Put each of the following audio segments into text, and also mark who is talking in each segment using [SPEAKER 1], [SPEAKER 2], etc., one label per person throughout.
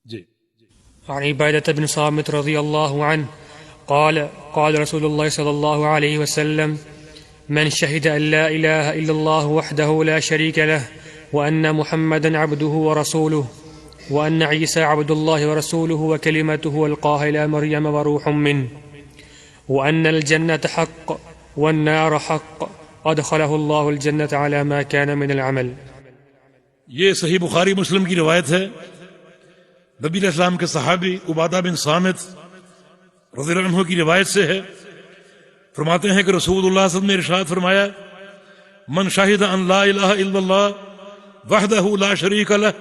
[SPEAKER 1] جی
[SPEAKER 2] عن عبادة بن صامت رضي الله عنه قال قال رسول الله صلى الله عليه وسلم من شهد أن لا إله إلا الله وحده لا شريك له وأن محمدا عبده ورسوله وأن عيسى عبد الله ورسوله وكلمته ألقاها إلى مريم وروح منه وأن الجنة حق والنار حق أدخله الله الجنة على ما كان من العمل.
[SPEAKER 1] یہ صحیح بخاری مسلم کی روایت ہے. نبی علیہ السلام کے صحابی عبادہ بن صامت رضی اللہ عنہ کی روایت سے ہے. فرماتے ہیں کہ رسول اللہ صلی اللہ علیہ وسلم نے ارشاد فرمایا من شہد ان لا الہ الا اللہ وحدہ لا شریک لہ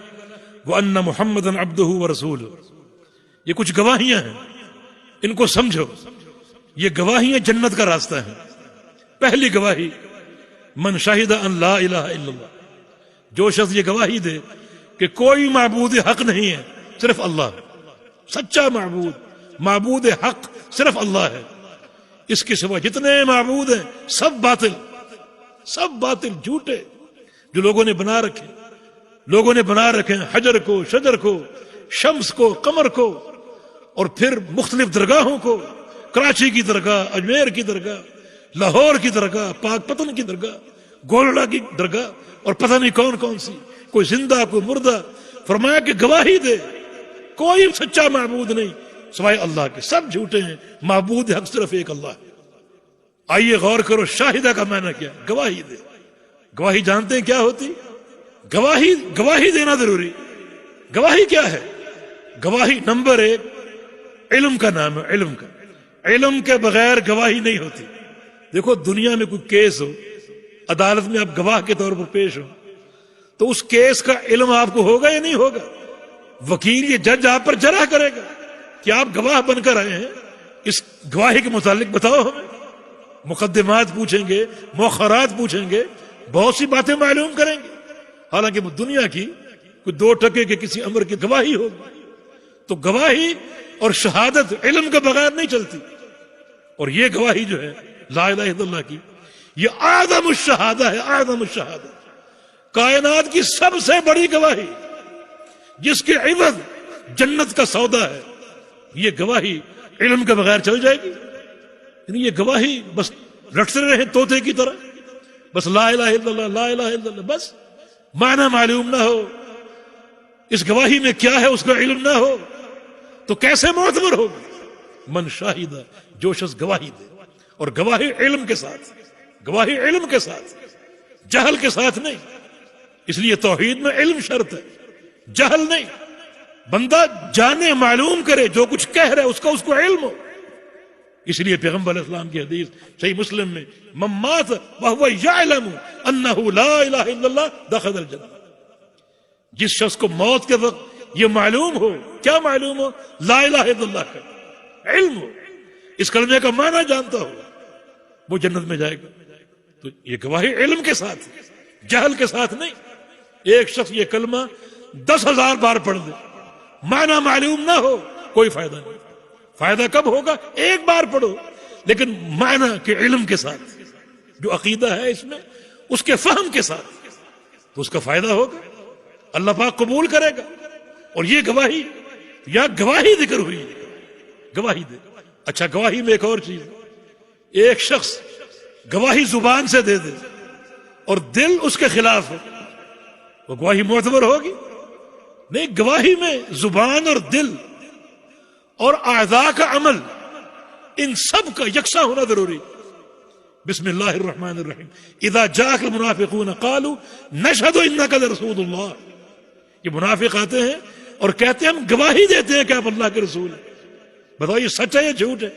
[SPEAKER 1] وان محمدا عبدہ ورسولہ. یہ کچھ گواہیاں ہیں، ان کو سمجھو. یہ گواہیاں جنت کا راستہ ہیں. پہلی گواہی من شہد ان لا الہ الا اللہ، جو شخص یہ گواہی دے کہ کوئی معبود حق نہیں ہے صرف اللہ، سچا معبود حق صرف اللہ ہے، اس کے سوا جتنے معبود ہیں سب باطل جھوٹے جو لوگوں نے بنا رکھے ہیں حجر کو، شجر کو، شمس کو، قمر کو، اور پھر مختلف درگاہوں کو، کراچی کی درگاہ، اجمیر کی درگاہ، لاہور کی درگاہ، پاک پتن کی درگاہ، گولڑا کی درگاہ، اور پتہ نہیں کون کون سی، کوئی زندہ کوئی مردہ. فرمایا کہ گواہی دے کوئی سچا معبود نہیں سوائے اللہ کے، سب جھوٹے ہیں، معبود حق صرف ایک اللہ ہے. آئیے غور کرو شاہدہ کا معنی کیا؟ گواہی دے. گواہی جانتے ہیں کیا ہوتی؟ گواہی دینا ضروری. گواہی کیا ہے؟ گواہی نمبر 1 علم کا نام ہے. علم کے بغیر گواہی نہیں ہوتی. دیکھو دنیا میں کوئی کیس ہو، عدالت میں آپ گواہ کے طور پر پیش ہو، تو اس کیس کا علم آپ کو ہوگا یا نہیں ہوگا؟ وکیل یہ جج آپ پر جرح کرے گا کہ آپ گواہ بن کر آئے ہیں، اس گواہی کے متعلق بتاؤ ہمیں. مقدمات پوچھیں گے، مؤخرات پوچھیں گے، بہت سی باتیں معلوم کریں گے. حالانکہ وہ دنیا کی کوئی 2 ٹکے کے کسی امر کی گواہی ہوگی. تو گواہی اور شہادت علم کے بغیر نہیں چلتی. اور یہ گواہی جو ہے لا الہ الا اللہ کی، یہ اعظم الشہادہ ہے. اعظم الشہادہ، کائنات کی سب سے بڑی گواہی، جس کے عوض جنت کا سودا ہے. یہ گواہی علم کے بغیر چل جائے گی؟ یعنی یہ گواہی بس رٹتے رہے طوطے کی طرح، بس لا الہ الا اللہ لا الہ الا اللہ، بس معنی معلوم نہ ہو، اس گواہی میں کیا ہے اس کا علم نہ ہو، تو کیسے معتبر ہوگی؟ من شاہدہ، جو شخص گواہی دے، اور گواہی علم کے ساتھ، جہل کے ساتھ نہیں. اس لیے توحید میں علم شرط ہے، جہل نہیں. بندہ جانے معلوم کرے جو کچھ کہہ رہا ہے اس کو علم ہو. اس لیے پیغمبر علیہ السلام کی حدیث صحیح مسلم میں من مات وهو يعلم انه لا الہ الا اللہ دخل الجنہ. جس شخص کو موت کے وقت یہ معلوم ہو، کیا معلوم ہو؟ لا الہ الا اللہ کا علم ہو، اس کلمے کا معنی جانتا ہو، وہ جنت میں جائے گا. تو یہ گواہی علم کے ساتھ، جہل کے ساتھ نہیں. ایک شخص یہ کلمہ 10,000 بار پڑھ دے، معنی معلوم نہ ہو، کوئی فائدہ نہیں. فائدہ کب ہوگا؟ ایک بار پڑھو، لیکن معنی کے علم کے ساتھ، جو عقیدہ ہے اس میں اس کے فہم کے ساتھ، تو اس کا فائدہ ہوگا، اللہ پاک قبول کرے گا. اور یہ گواہی یا گواہی ذکر ہوئی ہے، گواہی دے. اچھا گواہی میں ایک اور چیز، ایک شخص گواہی زبان سے دے دے اور دل اس کے خلاف ہو، وہ گواہی معتبر ہوگی نہیں. گواہی میں زبان اور دل اور اعضاء کا عمل، ان سب کا یکساں ہونا ضروری. بسم اللہ الرحمن الرحیم اذا جاءک المنافقون قالوا نشهد انک لرسول اللہ. یہ منافق آتے ہیں اور کہتے ہیں ہم گواہی دیتے ہیں کہ آپ اللہ کے رسول ہیں. بتاؤ یہ سچ ہے یا جھوٹ ہے؟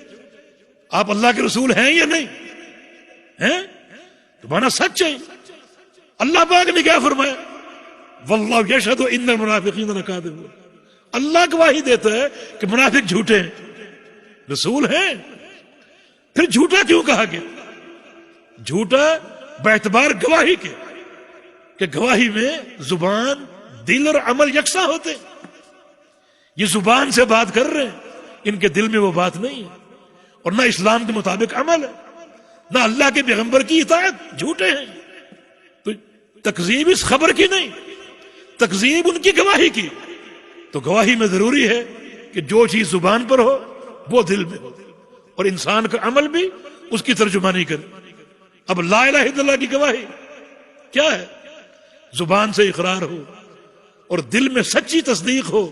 [SPEAKER 1] آپ اللہ کے رسول ہیں یا نہیں ہیں؟ تو مانا سچ ہے. اللہ پاک نے کیا فرمایا؟ واللہ یشہد ان المنافقین لکاذبون. اللہ گواہی دیتا ہے کہ منافق جھوٹے ہیں، رسول ہیں. پھر جھوٹا کیوں کہا گیا؟ جھوٹا باعتبار گواہی کے، کہ گواہی میں زبان، دل اور عمل یکساں ہوتے. یہ زبان سے بات کر رہے ہیں، ان کے دل میں وہ بات نہیں ہے، اور نہ اسلام کے مطابق عمل ہے، نہ اللہ کے پیغمبر کی اطاعت. جھوٹے ہیں. تو تکذیب اس خبر کی نہیں، تکذیب ان کی گواہی کی. تو گواہی میں ضروری ہے کہ جو چیز زبان پر ہو وہ دل میں ہو، اور انسان کا عمل بھی اس کی ترجمانی کرے۔ اب لا الہ الا اللہ کی گواہی کیا ہے؟ زبان سے اقرار ہو اور دل میں سچی تصدیق ہو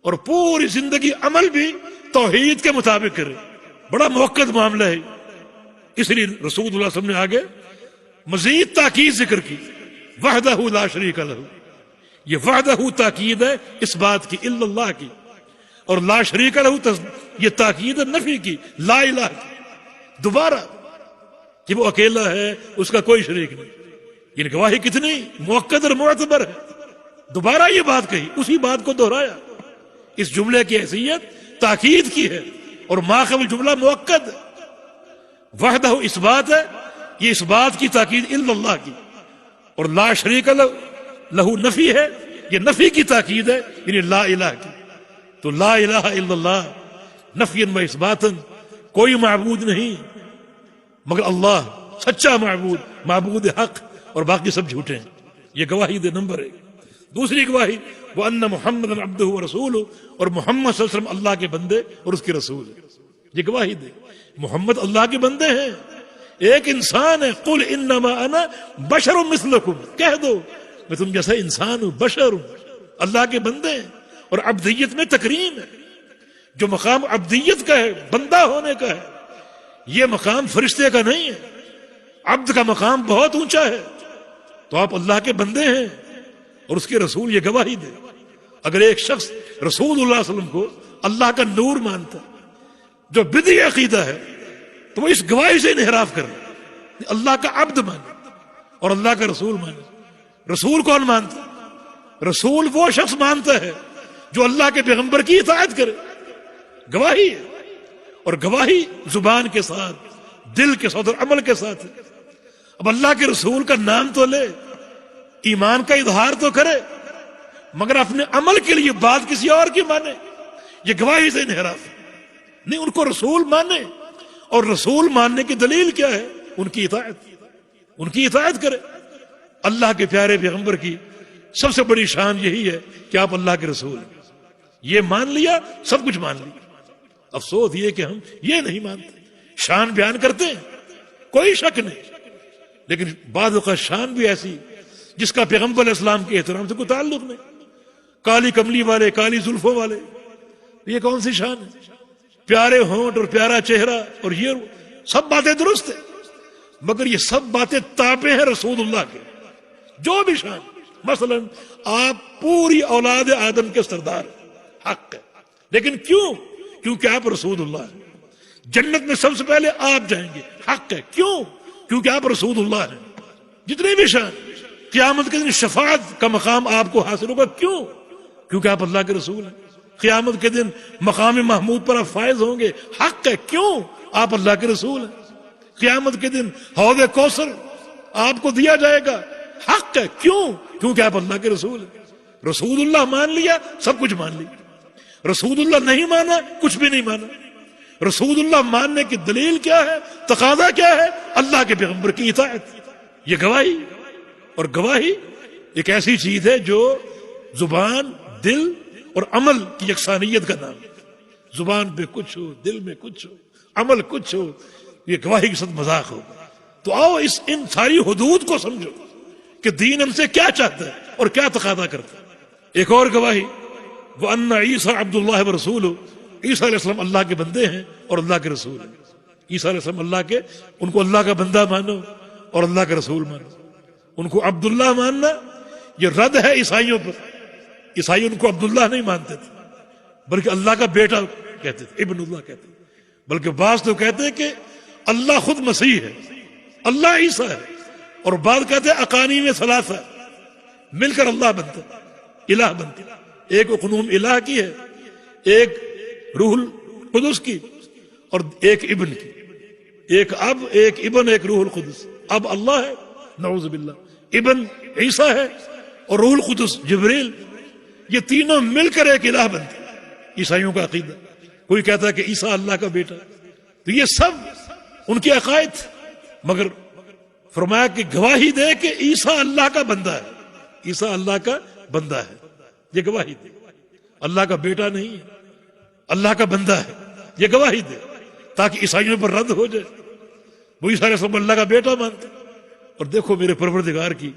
[SPEAKER 1] اور پوری زندگی عمل بھی توحید کے مطابق کرے۔ بڑا موقت معاملہ ہے، اس لیے رسول اللہ صلی اللہ علیہ وسلم نے آگے مزید تاکید ذکر کی، وحدہ لا شریک لہ۔ یہ وحدہ تاکید ہے اس بات کی، الا اللہ کی، اور لا شریک لہ یہ تاکید ہے نفی کی، لا الہ کی، دوبارہ کہ وہ اکیلا ہے، اس کا کوئی شریک نہیں۔ یہ گواہی کتنی موقت اور معتبر ہے، دوبارہ یہ بات کہی، اسی بات کو دہرایا۔ اس جملے کی حیثیت تاکید کی ہے، اور ماقبل جملہ موقت ہے۔ وحدہ اس بات ہے، یہ اس بات کی تاکید الا اللہ کی، اور لا شریک لہ نفی ہے، یہ نفی کی تاکید ہے، یعنی لا الہ کی۔ تو لا الہ الا اللہ نفی و اثباتاً، کوئی معبود نہیں مگر اللہ، سچا معبود، معبود حق، اور باقی سب جھوٹے ہیں۔ یہ گواہی دے نمبر 1۔ دوسری گواہی وَأَنَّ مُحَمَّدًا عَبْدُهُ وَرَسُولُهُ، اور محمد صلی اللہ علیہ وسلم اللہ کے بندے اور اس کے رسول ہیں۔ یہ گواہی دے محمد اللہ کے بندے ہیں، ایک انسان ہے۔ قُلْ إِنَّمَا أَنَا بَشَرٌ مِثْلُكُمْ، کہہ دو میں تم جیسا انسان ہوں، بشر ہوں، اللہ کے بندے ہیں۔ اور عبدیت میں تکریم ہے، جو مقام عبدیت کا ہے، بندہ ہونے کا ہے، یہ مقام فرشتے کا نہیں ہے۔ عبد کا مقام بہت اونچا ہے، تو آپ اللہ کے بندے ہیں اور اس کے رسول۔ یہ گواہی دے۔ اگر ایک شخص رسول اللہ صلی اللہ علیہ وسلم کو اللہ کا نور مانتا، جو بدعی عقیدہ ہے، تو وہ اس گواہی سے انحراف کر رہا ہے۔ اللہ کا عبد مانے اور اللہ کا رسول مانے۔ رسول کون مانتا؟ رسول وہ شخص مانتا ہے جو اللہ کے پیغمبر کی اطاعت کرے، گواہی ہے۔ اور گواہی زبان کے ساتھ، دل کے ساتھ اور عمل کے ساتھ ہے۔ اب اللہ کے رسول کا نام تو لے، ایمان کا اظہار تو کرے، مگر اپنے عمل کے لیے بات کسی اور کی مانے، یہ گواہی سے انحراف ہے۔ نہیں، ان کو رسول مانے، اور رسول ماننے کی دلیل کیا ہے؟ ان کی اطاعت کرے۔ اللہ کے پیارے پیغمبر کی سب سے بڑی شان یہی ہے کہ آپ اللہ کے رسول ہیں۔ یہ مان لیا، سب کچھ مان لیا۔ افسوس یہ کہ ہم یہ نہیں مانتے، شان بیان کرتے ہیں، کوئی شک نہیں، لیکن بعض اوقات شان بھی ایسی جس کا پیغمبر علیہ السلام کے احترام سے کوئی تعلق نہیں۔ کالی کملی والے، کالی زلفوں والے، یہ کون سی شان ہے؟ پیارے ہونٹ اور پیارا چہرہ، اور یہ سب باتیں درست ہیں، مگر یہ سب باتیں تابع ہیں رسول اللہ کے۔ جو بھی شان، مثلا آپ پوری اولاد آدم کے سردار ہیں، حق ہے، لیکن کیونکہ آپ رسول اللہ ہیں۔ جنت میں سب سے پہلے آپ جائیں گے، حق ہے، کیونکہ آپ رسول اللہ ہیں۔ جتنے بھی شان، قیامت کے دن شفاعت کا مقام آپ کو حاصل ہوگا، کیونکہ آپ اللہ کے رسول ہیں۔ قیامت کے دن مقام محمود پر آپ فائز ہوں گے، حق ہے، آپ اللہ کے رسول ہیں۔ قیامت کے دن حوض کوثر آپ کو دیا جائے گا، حق ہے، کیونکہ آپ اللہ کے رسول ہیں۔ رسول اللہ مان لیا، سب کچھ مان لیا۔ رسول اللہ نہیں مانا، کچھ بھی نہیں مانا۔ رسول اللہ ماننے کی دلیل کیا ہے، تقاضا کیا ہے؟ اللہ کے پیغمبر کی اطاعت۔ یہ گواہی، اور گواہی ایک ایسی چیز ہے جو زبان، دل اور عمل کی یکسانیت کا نام ہے۔ زبان پہ کچھ ہو، دل میں کچھ ہو، عمل کچھ ہو، یہ گواہی کے ساتھ مذاق ہوگا۔ تو آؤ ان ساری حدود کو سمجھو کہ دین ہم سے کیا چاہتا ہے اور کیا تقاضا کرتا ہے۔ ایک اور گواہی، وَأَنَّ عِيسَىٰ عَبْدُ اللَّهِ وَرَسُولُهُ، عیسیٰ علیہ السلام اللہ کے بندے ہیں اور اللہ کے رسول ہیں۔ عیسیٰ علیہ السلام اللہ کے، ان کو اللہ کا بندہ مانو اور اللہ کا رسول مانو۔ ان کو عبداللہ ماننا یہ رد ہے عیسائیوں پر۔ عیسائی ان کو عبداللہ نہیں مانتے تھے، بلکہ اللہ کا بیٹا کہتے تھے، ابن اللہ کہتے تھے۔ بلکہ بعض تو کہتے ہیں کہ اللہ خود مسیح ہے، اللہ عیسیٰ ہے، اور بعض کہتے ہیں اقانیم ثلاثہ، مل کر اللہ بنتا، الہ بنتا۔ ایک اقنوم الہ کی ہے، ایک روح القدس کی، اور ایک ابن کی۔ ایک اب، ایک ابن، ایک روح القدس۔ اب اللہ ہے، نعوذ باللہ، ابن عیسیٰ ہے، اور روح القدس جبریل، یہ تینوں مل کر ایک الہ بنتے۔ عیسائیوں کا عقیدہ، کوئی کہتا ہے کہ عیسیٰ اللہ کا بیٹا، تو یہ سب ان کے عقائد، مگر فرمایا کہ گواہی دے کہ عیسیٰ اللہ کا بندہ ہے، عیسیٰ اللہ کا بندہ ہے، یہ گواہی دے۔ اللہ کا بیٹا نہیں ہے، اللہ کا بندہ ہے، یہ گواہی دے تاکہ عیسائیوں پر رد ہو جائے۔ وہ عیسیٰ علیہ السلام اللہ کا بیٹا مانتے۔ اور دیکھو میرے پروردگار کی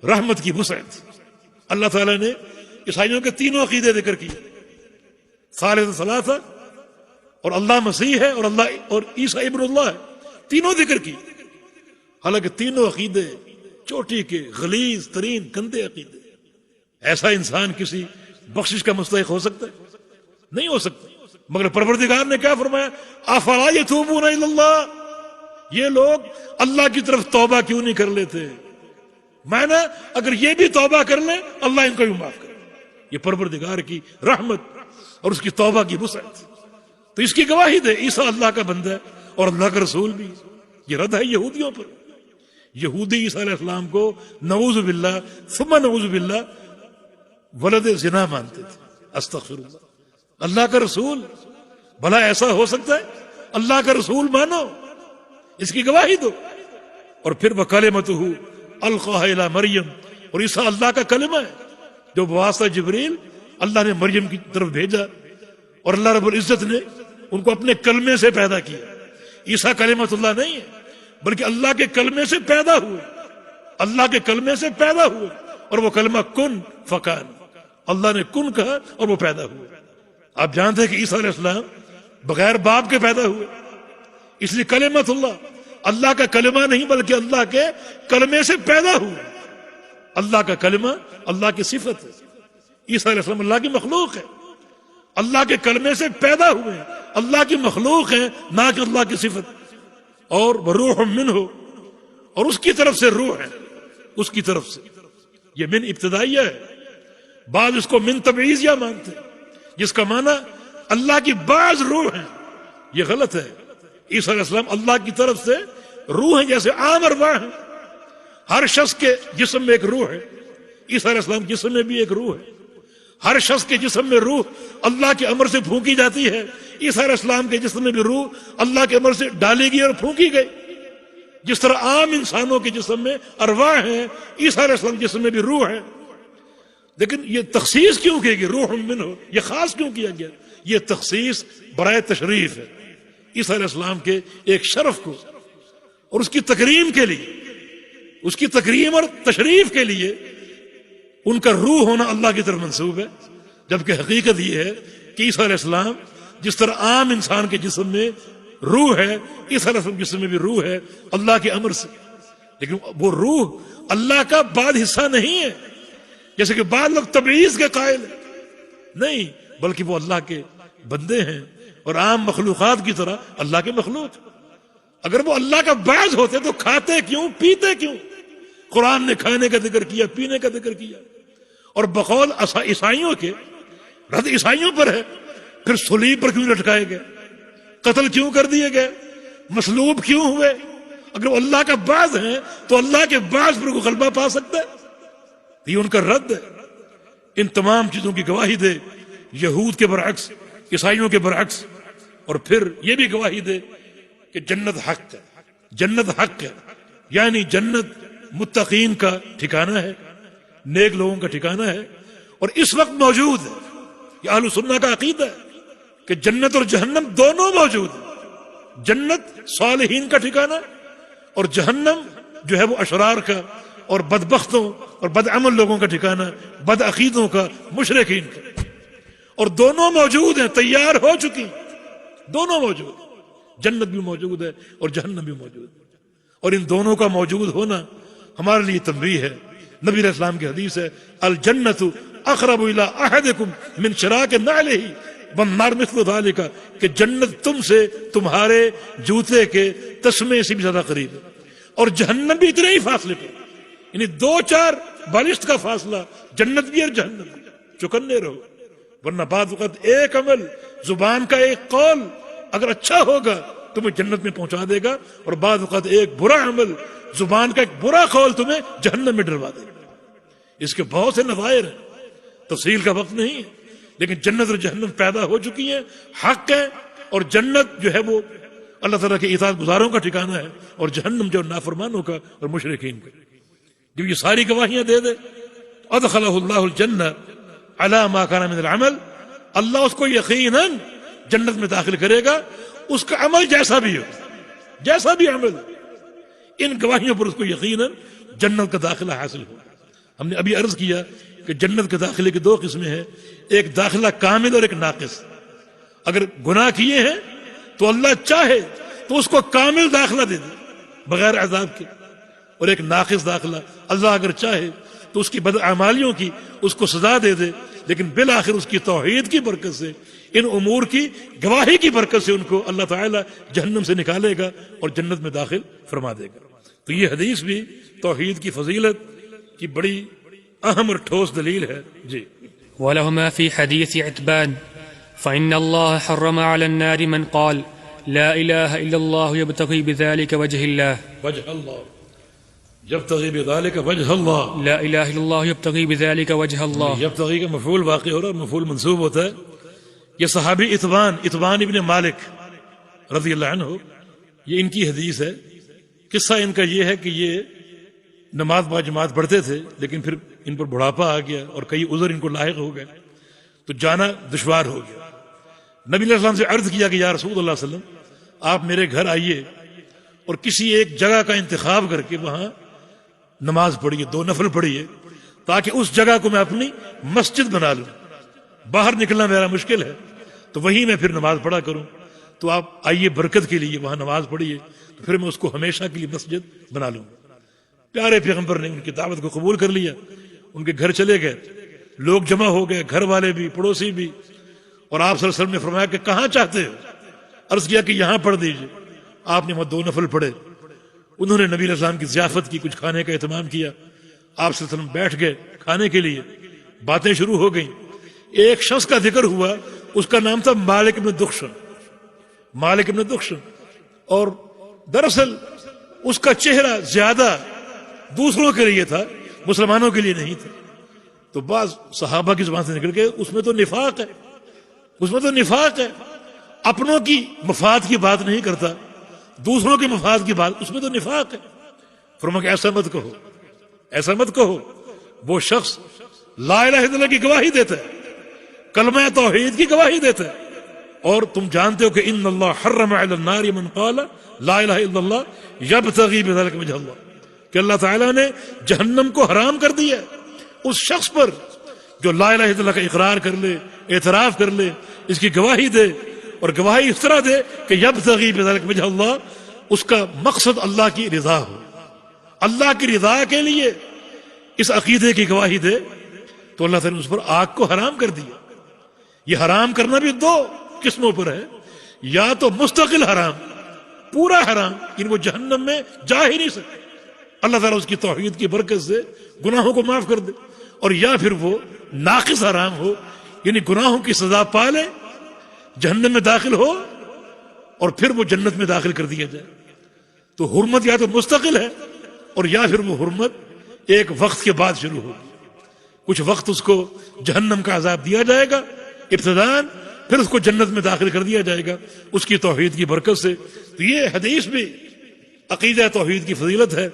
[SPEAKER 1] رحمت کی وسعت، اللہ تعالیٰ نے عیسائیوں کے تینوں عقیدے ذکر کیے، ثالث ثلاثہ، اور اللہ مسیح ہے، اور اللہ اور عیسیٰ ابن اللہ ہے، تینوں ذکر کی۔ حالانکہ تینوں عقیدے چوٹی کے غلیظ ترین گندے عقیدے، ایسا انسان کسی بخشش کا مستحق ہو سکتا ہے؟ نہیں ہو سکتا۔ مگر پروردگار نے کیا فرمایا؟ افلا یتوبون الی اللہ، یہ لوگ اللہ کی طرف توبہ کیوں نہیں کر لیتے؟ معنی اگر یہ بھی توبہ کر لیں اللہ ان کو بھی معاف کرے۔ یہ پروردگار کی رحمت اور اس کی توبہ کی وسعت۔ تو اس کی گواہی دے عیسیٰ اللہ کا بندہ ہے اور اللہ کا رسول بھی۔ یہ رد ہے یہودیوں پر۔ یہودی عیسیٰ علیہ السلام کو نعوذ باللہ ثم نعوذ باللہ ولد زنا مانتے تھے، استغفر اللہ۔ اللہ کا رسول، بھلا ایسا ہو سکتا ہے؟ اللہ کا رسول مانو، اس کی گواہی دو۔ اور پھر وکلمتہ القاها الی مریم، اور عیسیٰ اللہ کا کلمہ ہے جو بواسطہ جبریل اللہ نے مریم کی طرف بھیجا، اور اللہ رب العزت نے ان کو اپنے کلمے سے پیدا کیا۔ عیسیٰ کلمۃ اللہ نہیں ہے بلکہ اللہ کے کلمے سے پیدا ہوئے، اللہ کے کلمے سے پیدا ہوئے، اور وہ کلمہ کن فکان، اللہ نے کن کہا اور وہ پیدا ہوئے۔ آپ جانتے ہیں کہ عیسیٰ علیہ السلام بغیر باپ کے پیدا ہوئے، اس لیے کلمۃ اللہ اللہ کا کلمہ نہیں بلکہ اللہ کے کلمے سے پیدا ہوئے۔ اللہ کا کلمہ اللہ کی صفت ہے، عیسیٰ علیہ السلام اللہ کی مخلوق ہے، اللہ کے کلمے سے پیدا ہوئے ہیں، اللہ کی مخلوق ہے نہ کہ اللہ کی صفت۔ اور روح منہ، اور اس کی طرف سے روح ہے، اس کی طرف سے۔ یہ من ابتدائیہ ہے، بعض اس کو من تبعیضیہ مانتے ہیں جس کا معنی اللہ کی بعض روح ہیں، یہ غلط ہے۔ عیسیٰ علیہ السلام اللہ کی طرف سے روح ہیں، جیسے عام ارواح ہیں۔ ہر شخص کے جسم میں ایک روح ہے، عیسیٰ علیہ السلام کے جسم میں بھی ایک روح ہے۔ ہر شخص کے جسم میں روح اللہ کے امر سے پھونکی جاتی ہے، عیسیٰ علیہ السلام کے جسم میں بھی روح اللہ کے امر سے ڈالی گئی اور پھونکی گئی۔ جس طرح عام انسانوں کے جسم میں ارواح ہیں، عیسیٰ علیہ السلام کے جسم میں بھی روح ہے۔ لیکن یہ تخصیص کیوں کی گئی؟ روح منہ، یہ خاص کیوں کیا گیا؟ یہ تخصیص برائے تشریف ہے، عیسیٰ علیہ السلام کے ایک شرف کو اور اس کی تکریم کے لیے، اس کی تکریم اور تشریف کے لیے ان کا روح ہونا اللہ کی طرف منسوب ہے۔ جبکہ حقیقت یہ ہے کہ عیسیٰ علیہ السلام جس طرح عام انسان کے جسم میں روح ہے، عیسیٰ علیہ السلام کے جسم میں بھی روح ہے اللہ کے امر سے، لیکن وہ روح اللہ کا بعض حصہ نہیں ہے، جیسے کہ بعض لوگ تبعیض کے قائل ہیں۔ نہیں، بلکہ وہ اللہ کے بندے ہیں اور عام مخلوقات کی طرح اللہ کے مخلوق۔ اگر وہ اللہ کا بعض ہوتے تو کھاتے کیوں، پیتے کیوں؟ قرآن نے کھانے کا ذکر کیا، پینے کا ذکر کیا۔ اور بقول عیسائیوں کے رد عیسائیوں پر ہے، پھر صلیب پر کیوں لٹکائے گئے، قتل کیوں کر دیے گئے، مصلوب کیوں ہوئے؟ اگر وہ اللہ کا بعض ہیں تو اللہ کے بعض پر کوئی غلبہ پا سکتا ہے؟ یہ ان کا رد ہے۔ ان تمام چیزوں کی گواہی دے یہود کے برعکس، عیسائیوں کے برعکس، اور پھر یہ بھی گواہی دے کہ جنت حق ہے، جنت حق ہے، یعنی جنت متقین کا ٹھکانہ ہے، نیک لوگوں کا ٹھکانہ ہے، اور اس وقت موجود ہے۔ یہ اہل سنہ کا عقیدہ ہے کہ جنت اور جہنم دونوں موجود ہیں۔ جنت صالحین کا ٹھکانہ اور جہنم جو ہے وہ اشرار کا اور بدبختوں اور بدعمل لوگوں کا ٹھکانہ، بد عقیدوں کا، مشرکین کا۔ اور دونوں موجود ہیں، تیار ہو چکی، دونوں موجود ہیں، جنت بھی موجود ہے اور جہنم بھی موجود ہے۔ اور ان دونوں کا موجود ہونا ہمارے لیے تنبیہ ہے۔ نبی علیہ السلام کی حدیث ہے، الجنت اقرب الی احدکم من شراک نعلہ والنار مثل ذلک، کہ جنت تم سے تمہارے جوتے کے تسمے سے بھی زیادہ قریب ہے، اور جہنم بھی اتنے ہی فاصلے پر، یعنی 2-4 بالشت کا فاصلہ جنت بھی اور جہنم بھی۔ چکنے رہو، ورنہ بعض وقت ایک عمل، زبان کا ایک قول اگر اچھا ہوگا تمہیں جنت میں پہنچا دے گا، اور بعض وقت ایک برا عمل، زبان کا ایک برا قول تمہیں جہنم میں ڈلوا دے گا۔ اس کے بہت سے نظائر ہیں، تفصیل کا وقت نہیں ہے، لیکن جنت اور جہنم پیدا ہو چکی ہیں، حق ہے، اور جنت جو ہے وہ اللہ تعالیٰ کے اطاعت گزاروں کا ٹھکانہ ہے، اور جہنم جو نافرمانوں کا اور مشرکین کا۔ جب یہ ساری گواہیاں دے دے، ادخلہ اللہ الجنہ علی ما کان من العمل، اللہ اس کو یقیناً جنت میں داخل کرے گا، اس کا عمل جیسا بھی ہو، جیسا بھی عمل، ان گواہیوں پر اس کو یقیناً جنت کا داخلہ حاصل ہو۔ ہم نے ابھی عرض کیا کہ جنت کے داخلے کی دو قسمیں ہیں، ایک داخلہ کامل اور ایک ناقص۔ اگر گناہ کیے ہیں تو اللہ چاہے تو اس کو کامل داخلہ دے دے بغیر عذاب کے، اور ایک ناقص داخلہ، اللہ اگر چاہے تو اس کی بدعمالیوں کی اس کو سزا دے دے، لیکن بالآخر اس کی توحید کی برکت سے، ان امور کی گواہی کی برکت سے ان کو اللہ تعالی جہنم سے نکالے گا اور جنت میں داخل فرما دے گا۔ تو یہ حدیث بھی توحید کی فضیلت کی بڑی اہم اور ٹھوس دلیل ہے۔ جی
[SPEAKER 2] ولهما في حديث عتبان فإن الله حرم على النار من قال لا إله إلا الله يبتغي بذلك وجه الله
[SPEAKER 1] وجہ اللہ، یبتغی بذلک وجہ اللہ،
[SPEAKER 2] لا إله إلا الله يبتغي بذلك وجه الله۔
[SPEAKER 1] یبتغی کا مفعول واقع ہو رہا ہے، مفعول منصوب ہوتا ہے۔ یہ صحابی اتبان ابن مالک رضی اللہ عنہ، یہ ان کی حدیث ہے۔ قصہ ان کا یہ ہے کہ یہ نماز با جماعت پڑھتے تھے، لیکن پھر ان پر بڑھاپا آ گیا اور کئی عذر ان کو لاحق ہو گئے، تو جانا دشوار ہو گیا۔ نبی علیہ السلام سے عرض کیا کہ یا رسول اللہ صلی اللہ علیہ وسلم، آپ میرے گھر آئیے اور کسی ایک جگہ کا انتخاب کر کے وہاں نماز پڑھیے، 2 نفل پڑھیے، تاکہ اس جگہ کو میں اپنی مسجد بنا لوں، باہر نکلنا میرا مشکل ہے تو وہیں میں پھر نماز پڑھا کروں، تو آپ آئیے برکت کے لیے وہاں نماز پڑھیے، تو پھر میں اس کو ہمیشہ کے لیے مسجد بنا لوں گا۔ پیارے پیغمبر نے ان کی دعوت کو قبول کر لیا، ان کے گھر چلے گئے، لوگ جمع ہو گئے، گھر والے بھی، پڑوسی بھی، اور آپ صلی اللہ علیہ وسلم نے فرمایا کہ کہاں چاہتے ہو؟ عرض کیا کہ یہاں پڑھ دیجئے۔ آپ نے وہاں 2 نفل پڑھے، انہوں نے نبی علیہ السلام کی ضیافت کی، کچھ کھانے کا اہتمام کیا، آپ صلی اللہ علیہ وسلم بیٹھ گئے کھانے کے لیے، باتیں شروع ہو گئیں۔ ایک شخص کا ذکر ہوا، اس کا نام تھا مالک بن دخشن، مالک بن دخشن، اور دراصل اس کا چہرہ زیادہ دوسروں کے لیے تھا، مسلمانوں کے لیے نہیں تھا۔ تو بعض صحابہ کی زبان سے نکل کے اس میں تو نفاق ہے، اس میں تو نفاق ہے، اپنوں کی مفاد کی بات نہیں کرتا، دوسروں کے مفاد کی بات، اس میں تو نفاق ہے۔ فرمایا کہ ایسا مت کہو، ایسا مت کہو، وہ شخص لا الہ الا اللہ کی گواہی دیتا ہے، کلمہ توحید کی گواہی دیتا ہے، اور تم جانتے ہو کہ ان اللہ حرم علی النار من قال لا الہ الا اللہ یبتغی بذلک وجہ اللہ، کہ اللہ تعالیٰ نے جہنم کو حرام کر دیا اس شخص پر جو لا الہ الا اللہ کا اقرار کر لے، اعتراف کر لے، اس کی گواہی دے، اور گواہی اس طرح دے کہ یبتغی بذلک وجہ اللہ، اس کا مقصد اللہ کی رضا ہو، اللہ کی رضا کے لیے اس عقیدے کی گواہی دے، تو اللہ تعالیٰ نے اس پر آگ کو حرام کر دیا۔ یہ حرام کرنا بھی 2 قسموں پر ہے، یا تو مستقل حرام، پورا حرام، یعنی وہ جہنم میں جا ہی نہیں سکتے، اللہ تعالیٰ اس کی توحید کی برکت سے گناہوں کو معاف کر دے، اور یا پھر وہ ناقص حرام ہو، یعنی گناہوں کی سزا پالے، جہنم میں داخل ہو، اور پھر وہ جنت میں داخل کر دیا جائے۔ تو حرمت یا تو مستقل ہے، اور یا پھر وہ حرمت ایک وقت کے بعد شروع ہوگی، کچھ وقت اس کو جہنم کا عذاب دیا جائے گا ابتداءً، پھر اس کو جنت میں داخل کر دیا جائے گا اس کی توحید کی برکت سے۔ تو یہ حدیث بھی عقیدہ توحید کی فضیلت ہے،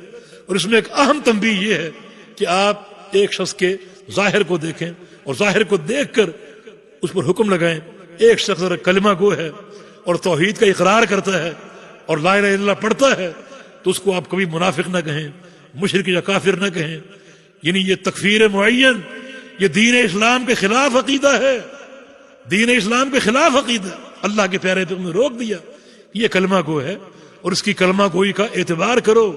[SPEAKER 1] اور اس میں ایک اہم تنبیہ یہ ہے کہ آپ ایک شخص کے ظاہر کو دیکھیں اور ظاہر کو دیکھ کر اس پر حکم لگائیں۔ ایک شخص اگر کلمہ گو ہے اور توحید کا اقرار کرتا ہے اور لا الہ الا اللہ پڑھتا ہے تو اس کو آپ کبھی منافق نہ کہیں، مشرک یا کافر نہ کہیں، یعنی یہ تکفیر معین، یہ دین اسلام کے خلاف عقیدہ ہے، دین اسلام کے خلاف عقیدہ، اللہ کے پیارے پیغمبر نے روک دیا، یہ کلمہ گو ہے اور اس کی کلمہ گوئی کا اعتبار کرو،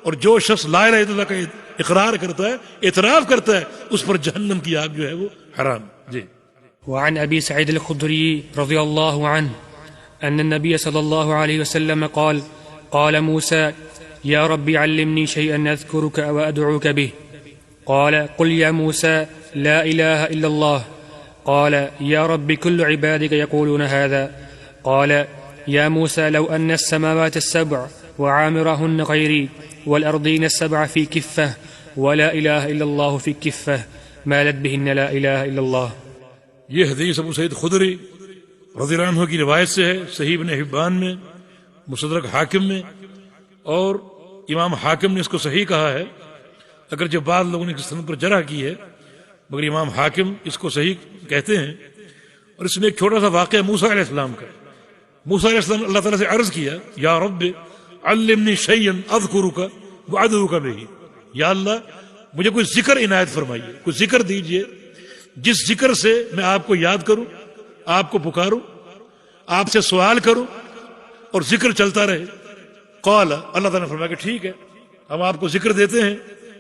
[SPEAKER 1] اور جو شخص لا الہ الا اللہ کا اقرار کرتا ہے، اعتراف کرتا ہے، اس پر جہنم کی آگ جو ہے وہ حرام۔ جی
[SPEAKER 2] وعن أبي سعيد الخدري رضي الله عنه أن النبي صلى الله عليه وسلم قال قال موسى يا رب علمني شيئا أذكرك وأدعوك به قال قل يا موسى لا إله إلا الله قال يا رب كل عبادك يقولون هذا قال يا موسى لو أن السماوات السبع وعامرهن غيري والأرضين السبع في كفة ولا إله إلا الله في كفة مالت بهن لا إله إلا الله۔
[SPEAKER 1] یہ حدیث ابو سعید خدری رضی اللہ عنہ کی روایت سے ہے، صحیح ابن حبان میں، مستدرک حاکم میں، اور امام حاکم نے اس کو صحیح کہا ہے، اگرچہ بعض لوگوں نے اس سند پر جرح کی ہے، مگر امام حاکم اس کو صحیح کہتے ہیں۔ اور اس میں ایک چھوٹا سا واقعہ موسیٰ علیہ السلام کا. موسیٰ علیہ السلام اللہ تعالیٰ سے عرض کیا یا رب علمنی شیئا اذکرک وادعوک بہ، یا اللہ مجھے کوئی ذکر عنایت فرمائیے، کوئی ذکر دیجئے جس ذکر سے میں آپ کو یاد کروں، آپ کو پکاروں، آپ سے سوال کروں اور ذکر چلتا رہے. قال، اللہ تعالیٰ نے فرمایا کہ ٹھیک ہے ہم آپ کو ذکر دیتے ہیں.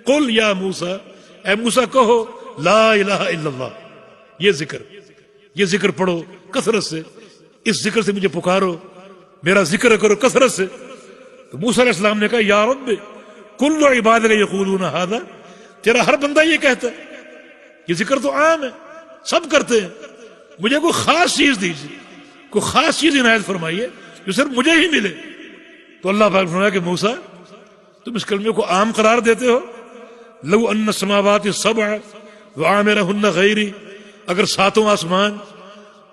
[SPEAKER 1] قل یا موسیٰ، اے موسیٰ کہو لا الہ الا اللہ، یہ ذکر پڑھو کثرت سے، اس ذکر سے مجھے پکارو، میرا ذکر کرو کثرت سے. تو موسیٰ علیہ السلام نے کہا یا رب کل عبادک یقولون ھذا، تیرا ہر بندہ یہ کہتا ہے، یہ ذکر تو عام ہے سب کرتے ہیں، مجھے کوئی خاص چیز دیجیے، کوئی خاص چیز عنایت فرمائیے جو صرف مجھے ہی ملے. تو اللہ پاک نے فرمایا کہ موسیٰ تم اس کلمے کو عام قرار دیتے ہو. لو ان السماوات السبع وعامرهن غیری، اگر ساتوں آسمان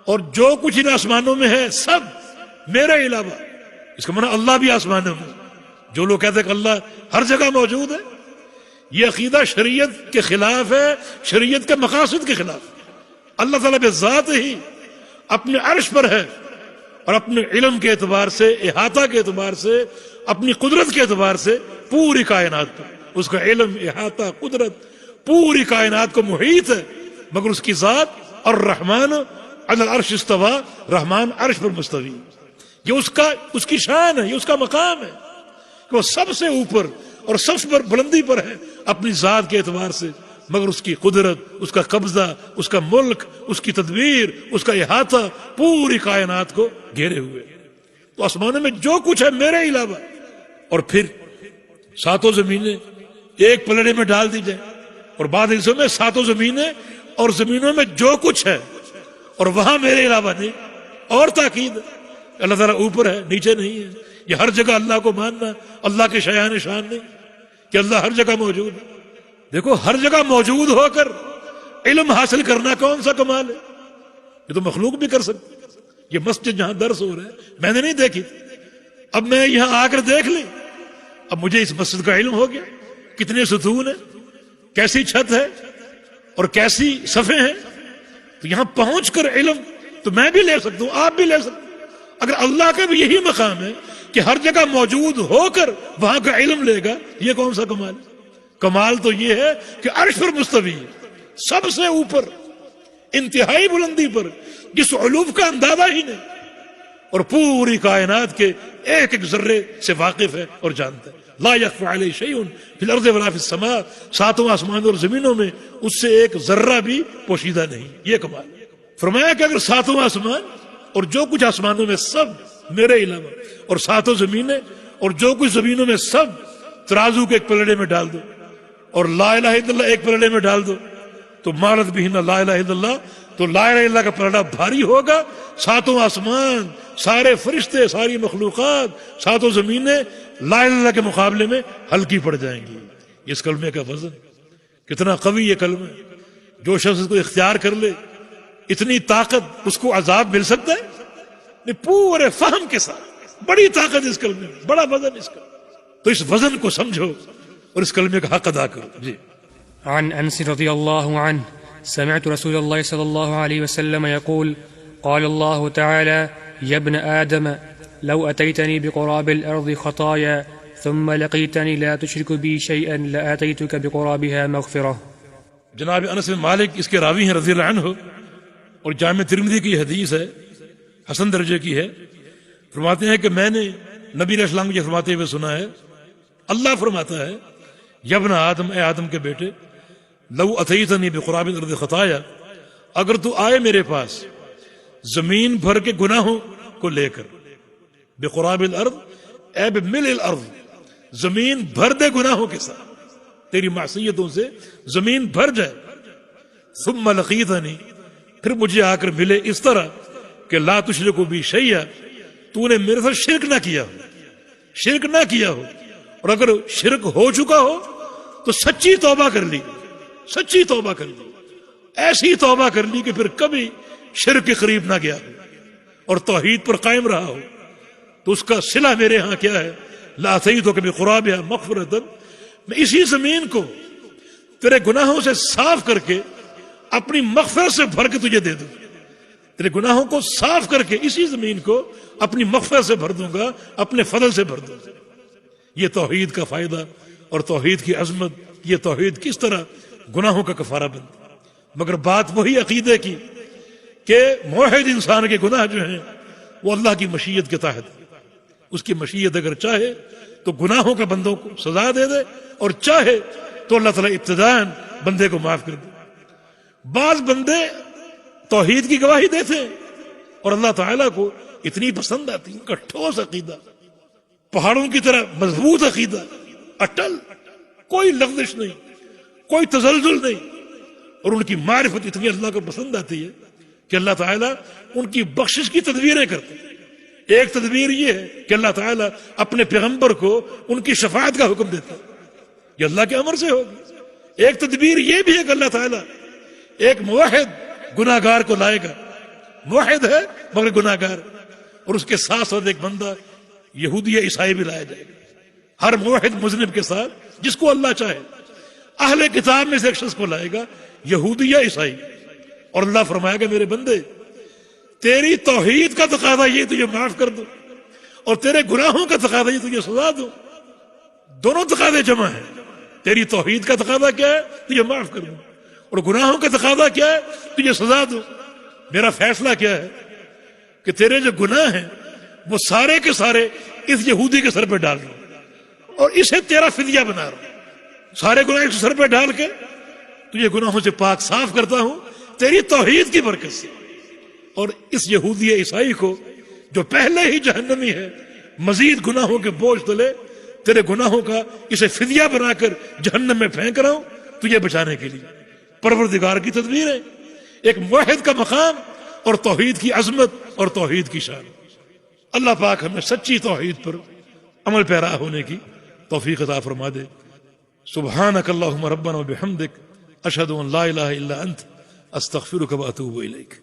[SPEAKER 1] اور جو کچھ ان آسمانوں میں ہے سب میرے علاوہ، اس کا معنی اللہ بھی آسمانوں میں. جو لوگ کہتے ہیں کہ اللہ ہر جگہ موجود ہے، یہ عقیدہ شریعت کے خلاف ہے، شریعت کے مقاصد کے خلاف ہے. اللہ تعالیٰ بذات ہی اپنے عرش پر ہے اور اپنے علم کے اعتبار سے، احاطہ کے اعتبار سے، اپنی قدرت کے اعتبار سے پوری کائنات پر اس کا علم، احاطہ، قدرت پوری کائنات کو محیط ہے. مگر اس کی ذات الرحمن علی العرش استوى، رحمان عرش پر مستوی، یہ اس کی شان ہے، یہ اس کا مقام ہے کہ وہ سب سے اوپر اور سب سے بلندی پر ہے اپنی ذات کے اعتبار سے. مگر اس کی قدرت، اس کا قبضہ، اس کا ملک، اس کی تدبیر، اس کا احاطہ پوری کائنات کو گھیرے ہوئے. تو آسمانوں میں جو کچھ ہے میرے علاوہ. اور پھر ساتوں زمینیں ایک پلڑے میں ڈال دی جائیں، اور بعد حصوں میں ساتوں زمینیں اور زمینوں میں جو کچھ ہے اور وہاں میرے علاوہ نہیں. اور تاکید اللہ تعالیٰ اوپر ہے نیچے نہیں ہے. یہ ہر جگہ اللہ کو ماننا، اللہ کے شایان شان نہیں کہ اللہ ہر جگہ موجود ہے. دیکھو ہر جگہ موجود ہو کر علم حاصل کرنا کون سا کمال ہے، یہ تو مخلوق بھی کر سکتی. یہ مسجد جہاں درس ہو رہا ہے میں نے نہیں دیکھی، اب میں یہاں آ کر دیکھ لی، اب مجھے اس مسجد کا علم ہو گیا، کتنے ستون ہیں، کیسی چھت ہے اور کیسی صفحے ہیں. تو یہاں پہنچ کر علم تو میں بھی لے سکتا ہوں، آپ بھی لے سکتے ہیں. اگر اللہ کا بھی یہی مقام ہے کہ ہر جگہ موجود ہو کر وہاں کا علم لے گا، یہ کون سا کمال ہے؟ کمال تو یہ ہے کہ عرش پر مستوی ہے، سب سے اوپر، انتہائی بلندی پر، جس علوم کا اندازہ ہی نہیں، اور پوری کائنات کے ایک ایک ذرے سے واقف ہے اور جانتا ہے. لا يخفى عليه شيء في الارض ولا في السماء، ساتوں آسمانوں اور زمینوں میں اس سے ایک ذرہ بھی پوشیدہ نہیں. یہ کمال ہے. فرمایا کہ اگر ساتوں آسمان اور جو کچھ آسمانوں میں سب میرے علاوہ، اور ساتوں زمینیں اور جو کچھ زمینوں میں سب ترازو کے ایک پلڑے میں ڈال دو اور لا الہ الا اللہ ایک پلڑے میں ڈال دو، تو مارت بہن لا الہ الا اللہ، تو لا الہ الا اللہ کا پلڑا بھاری ہوگا. ساتوں آسمان، سارے فرشتے، ساری مخلوقات، ساتوں زمینیں لا الہ الا اللہ کے مقابلے میں ہلکی پڑ جائیں گی. اس کلمے کا وزن کتنا قوی یہ کلمہ ہے. جو شخص اس کو اختیار کر لے، اتنی طاقت اس کو عذاب مل سکتا ہے پورے فہم کے ساتھ. بڑی طاقت اس کلمے میں، بڑا وزن اس کا. تو اس وزن کو سمجھو اور اس کلمے کا حق ادا کرو. جی.
[SPEAKER 2] عن أنس رضي الله عنه سمعت رسول الله صلى الله عليه وسلم يقول قال الله تعالى يا ابن آدم لو أتيتني بقراب الأرض خطايا ثم لقيتني لا تشرك بي شيئا لآتيتك بقرابها مغفرة.
[SPEAKER 1] جناب انس بن مالک اس کے راوی ہیں رضی اللہ عنہ، اور جامع ترمذی کی حدیث ہے، حسن درجے کی ہے. فرماتے ہیں کہ میں نے نبی علیہ السلام کو یہ فرماتے ہوئے سنا ہے، اللہ فرماتا ہے یا ابن آدم، اے آدم کے بیٹے، لو اتیتنی بقراب الارض خطایا، اگر تو آئے میرے پاس زمین بھر کے گناہوں کو لے کر، بقراب الارض اے بملء الارض، زمین بھر دے گناہوں کے ساتھ، تیری معصیتوں سے زمین بھر جائے. ثم لقیتنی، پھر مجھے آ کر ملے اس طرح کہ لا تشرک بی شیئا، تو نے میرے ساتھ شرک نہ کیا ہو، شرک نہ کیا ہو. اور اگر شرک ہو چکا ہو تو سچی توبہ کر لی، سچی توبہ کر لی، ایسی توبہ کر لی کہ پھر کبھی شرک کے قریب نہ گیا ہو اور توحید پر قائم رہا ہو، تو اس کا صلہ میرے ہاں کیا ہے؟ لا اتیتک بقرابها مغفرۃ، میں اسی زمین کو تیرے گناہوں سے صاف کر کے اپنی مغفرت سے بھر کے تجھے دے دوں. تیرے گناہوں کو صاف کر کے اسی زمین کو اپنی مغفرت سے بھر دوں گا، اپنے فضل سے بھر دوں گا۔ یہ توحید کا فائدہ اور توحید کی عظمت، یہ توحید کس طرح گناہوں کا کفارہ بنتا۔ مگر بات وہی عقیدے کی کہ موحد انسان کے گناہ جو ہیں وہ اللہ کی مشیت کے تحت، اس کی مشیت اگر چاہے تو گناہوں کا بندوں کو سزا دے دے، اور چاہے تو اللہ تعالیٰ ابتداءً بندے کو معاف کر دے۔ بعض بندے توحید کی گواہی دیتے ہیں اور اللہ تعالیٰ کو اتنی پسند آتی، ان کا ٹھوس عقیدہ، پہاڑوں کی طرح مضبوط عقیدہ، اٹل، کوئی لغزش نہیں، کوئی تزلزل نہیں، اور ان کی معرفت اتنی اللہ کو پسند آتی ہے کہ اللہ تعالیٰ ان کی بخشش کی تدبیریں کرتے ہیں۔ ایک تدبیر یہ ہے کہ اللہ تعالیٰ اپنے پیغمبر کو ان کی شفاعت کا حکم دیتا ہے، یہ اللہ کے امر سے ہوگی۔ ایک تدبیر یہ بھی ہے کہ اللہ تعالیٰ ایک موحد گناہ گار کو لائے گا، موحد ہے مگر گناہ گار، اور اس کے ساتھ ساتھ ایک بندہ یہودی یا عیسائی بھی لایا جائے گا۔ ہر موحد مذنب کے ساتھ جس کو اللہ چاہے، اہل کتاب میں سے ایک شخص کو لائے گا، یہودی یا عیسائی، اور اللہ فرمائے گا میرے بندے تیری توحید کا تقاضا یہ تجھے معاف کر دو، اور تیرے گناہوں کا تقاضا یہ تجھے سزا دو۔ دونوں تقاضے جمع ہیں، تیری توحید کا تقاضا کیا ہے؟ تجھے معاف کر دوں، اور گناہوں کا تقاضا کیا ہے؟ تجھے سزا دو۔ میرا فیصلہ کیا ہے کہ تیرے جو گناہ ہیں وہ سارے کے سارے اس یہودی کے سر پہ ڈال رہا ہوں، اور اسے تیرا فدیہ بنا رہا ہوں۔ سارے گناہ اس سر پہ ڈال کے تجھے گناہوں سے پاک صاف کرتا ہوں تیری توحید کی برکت سے، اور اس یہودی عیسائی کو جو پہلے ہی جہنمی ہے مزید گناہوں کے بوجھ تلے تیرے گناہوں کا اسے فدیہ بنا کر جہنم میں پھینک رہا ہوں تجھے بچانے کے لیے۔ پروردگار کی تدبیر ہے، ایک موحد کا مقام اور توحید کی عظمت اور توحید کی شان۔ اللہ پاک ہمیں سچی توحید پر عمل پیرا ہونے کی توفیق عطا فرما دے۔ سبحانک اللہم ربنا و بحمدک، اشہد ان لا الہ الا انت، استغفرک و اتوب الیک۔